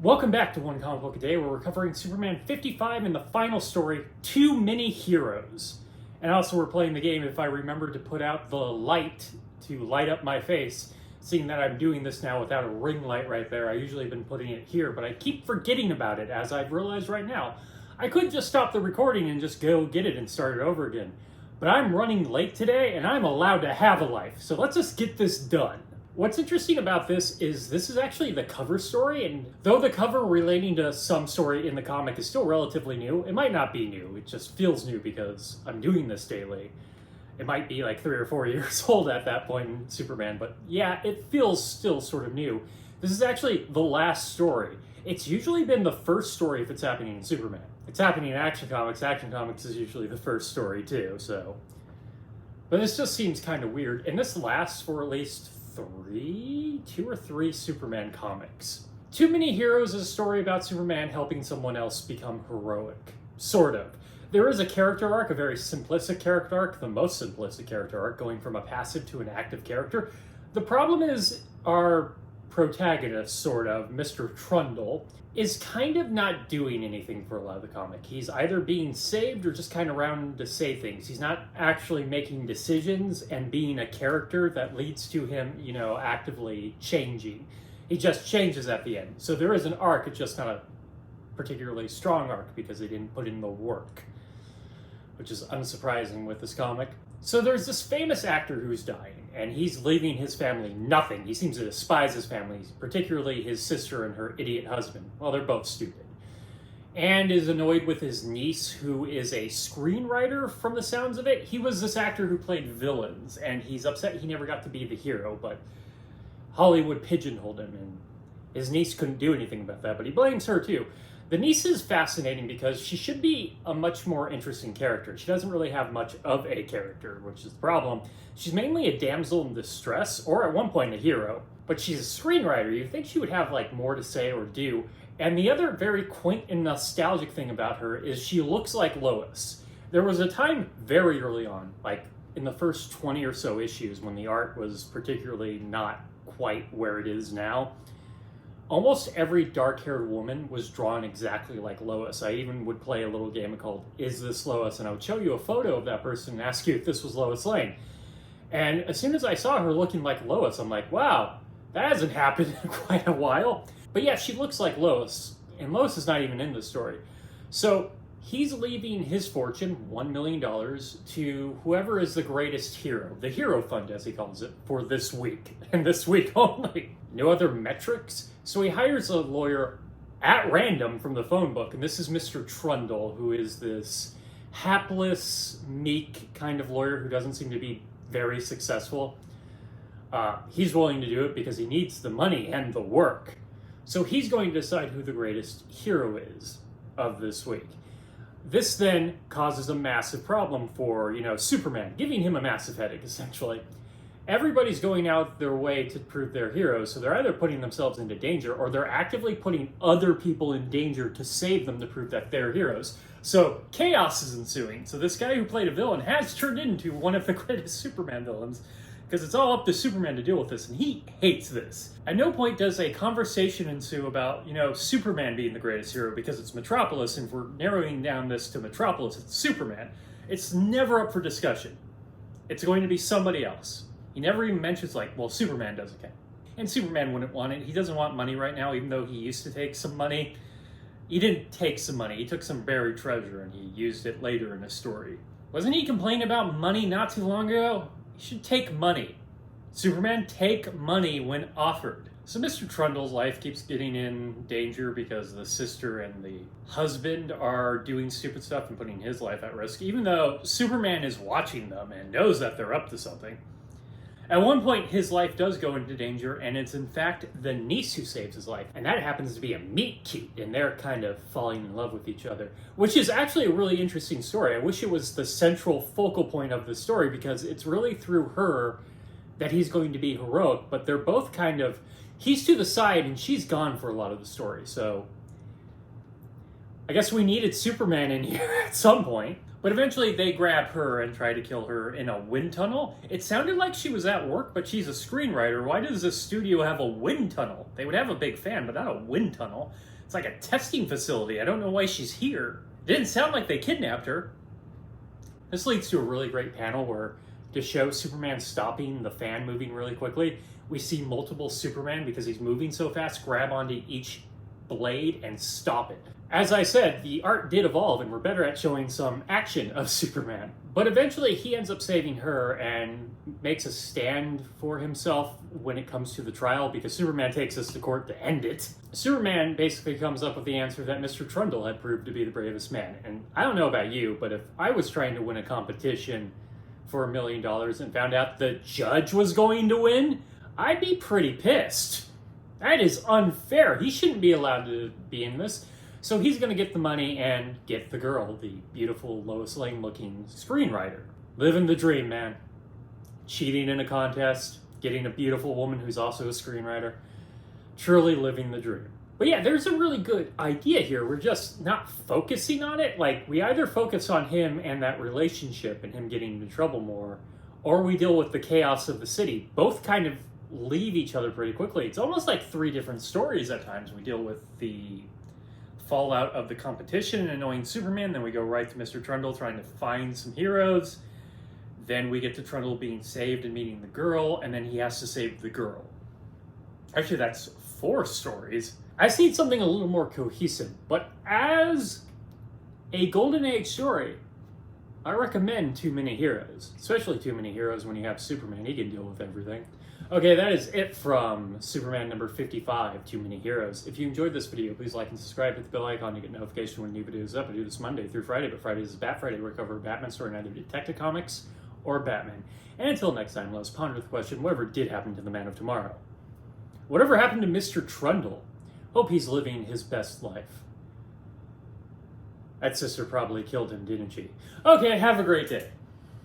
Welcome back to One Comic Book a Day, where we're covering Superman 55 and the final story, Too Many Heroes. And also we're playing the game if I remember to put out the light to light up my face, seeing that I'm doing this now without a ring light right there. I usually have been putting it here, but I keep forgetting about it, as I've realized right now. I could just stop the recording and just go get it and start it over again. But I'm running late today, and I'm allowed to have a life, so let's just get this done. What's interesting about this is actually the cover story, and though the cover relating to some story in the comic is still relatively new, it might not be new. It just feels new because I'm doing this daily. It might be like 3 or 4 years old at that point in Superman, but yeah, it feels still sort of new. This is actually the last story. It's usually been the first story if it's happening in Superman. It's happening in Action Comics. Action Comics is usually the first story too, so. But this just seems kind of weird, and this lasts for at least two or three Superman comics. Too Many Heroes is a story about Superman helping someone else become heroic. Sort of. There is a character arc, a very simplistic character arc, the most simplistic character arc, going from a passive to an active character. The problem is our protagonist, sort of, Mr. Trundle, is kind of not doing anything for a lot of the comic. He's either being saved or just kind of around to say things. He's not actually making decisions and being a character that leads to him, actively changing. He just changes at the end. So there is an arc, it's just not a particularly strong arc because they didn't put in the work, which is unsurprising with this comic. So there's this famous actor who's dying, and he's leaving his family nothing. He seems to despise his family, particularly his sister and her idiot husband. Well, they're both stupid. And is annoyed with his niece, who is a screenwriter from the sounds of it. He was this actor who played villains, and he's upset he never got to be the hero, but Hollywood pigeonholed him, and his niece couldn't do anything about that, but he blames her too. The niece is fascinating because she should be a much more interesting character. She doesn't really have much of a character, which is the problem. She's mainly a damsel in distress, or at one point a hero, but she's a screenwriter. You'd think she would have more to say or do. And the other very quaint and nostalgic thing about her is she looks like Lois. There was a time very early on, in the first 20 or so issues, when the art was particularly not quite where it is now. Almost every dark-haired woman was drawn exactly like Lois. I even would play a little game called Is This Lois? And I would show you a photo of that person and ask you if this was Lois Lane. And as soon as I saw her looking like Lois, I'm like, wow, that hasn't happened in quite a while. But yeah, she looks like Lois, and Lois is not even in the story. So he's leaving his fortune, $1 million, to whoever is the greatest hero, the Hero Fund, as he calls it, for this week, and this week only. No other metrics. So he hires a lawyer at random from the phone book, and this is Mr. Trundle, who is this hapless, meek kind of lawyer who doesn't seem to be very successful. He's willing to do it because he needs the money and the work. So he's going to decide who the greatest hero is of this week. This then causes a massive problem for, Superman, giving him a massive headache, essentially. Everybody's going out their way to prove they're heroes, so they're either putting themselves into danger or they're actively putting other people in danger to save them to prove that they're heroes. So chaos is ensuing. So this guy who played a villain has turned into one of the greatest Superman villains, because it's all up to Superman to deal with this, and he hates this. At no point does a conversation ensue about, Superman being the greatest hero because it's Metropolis, and if we're narrowing down this to Metropolis, it's Superman. It's never up for discussion. It's going to be somebody else. He never even mentions, Superman doesn't care. And Superman wouldn't want it. He doesn't want money right now, even though he used to take some money. He didn't take some money. He took some buried treasure, and he used it later in the story. Wasn't he complaining about money not too long ago? He should take money. Superman, take money when offered. So Mr. Trundle's life keeps getting in danger because the sister and the husband are doing stupid stuff and putting his life at risk, even though Superman is watching them and knows that they're up to something. At one point, his life does go into danger, and it's in fact the niece who saves his life. And that happens to be a meet cute, and they're kind of falling in love with each other, which is actually a really interesting story. I wish it was the central focal point of the story, because it's really through her that he's going to be heroic, but they're both kind of, he's to the side and she's gone for a lot of the story. So I guess we needed Superman in here at some point. But eventually they grab her and try to kill her in a wind tunnel. It sounded like she was at work, but she's a screenwriter. Why does this studio have a wind tunnel? They would have a big fan, but not a wind tunnel. It's like a testing facility. I don't know why she's here. It didn't sound like they kidnapped her. This leads to a really great panel where, to show Superman stopping the fan moving really quickly, we see multiple Superman, because he's moving so fast, grab onto each blade and stop it. As I said, the art did evolve and we're better at showing some action of Superman. But eventually he ends up saving her and makes a stand for himself when it comes to the trial, because Superman takes us to court to end it. Superman basically comes up with the answer that Mr. Trundle had proved to be the bravest man. And I don't know about you, but if I was trying to win a competition for $1 million and found out the judge was going to win, I'd be pretty pissed. That is unfair. He shouldn't be allowed to be in this. So he's going to get the money and get the girl, the beautiful Lois Lane looking screenwriter. Living the dream, man. Cheating in a contest, getting a beautiful woman who's also a screenwriter. Truly living the dream. But yeah, there's a really good idea here. We're just not focusing on it. Like, we either focus on him and that relationship and him getting into trouble more, or we deal with the chaos of the city. Both kind of leave each other pretty quickly. It's almost like 3 different stories at times. We deal with the fallout of the competition and annoying Superman, then we go right to Mr. Trundle trying to find some heroes, then we get to Trundle being saved and meeting the girl, and then he has to save the girl. Actually, that's 4 stories. I just need something a little more cohesive, but as a Golden Age story, I recommend Too Many Heroes, especially Too Many Heroes when you have Superman. He can deal with everything. Okay, that is it from Superman number 55, Too Many Heroes. If you enjoyed this video, please like and subscribe, hit the bell icon to get notification when new videos up. I do this Monday through Friday, but Fridays is Bat Friday, where I cover a Batman story in either Detective Comics or Batman. And until next time, let us ponder the question, whatever did happen to the Man of Tomorrow? Whatever happened to Mr. Trundle? Hope he's living his best life. That sister probably killed him, didn't she? Okay, have a great day.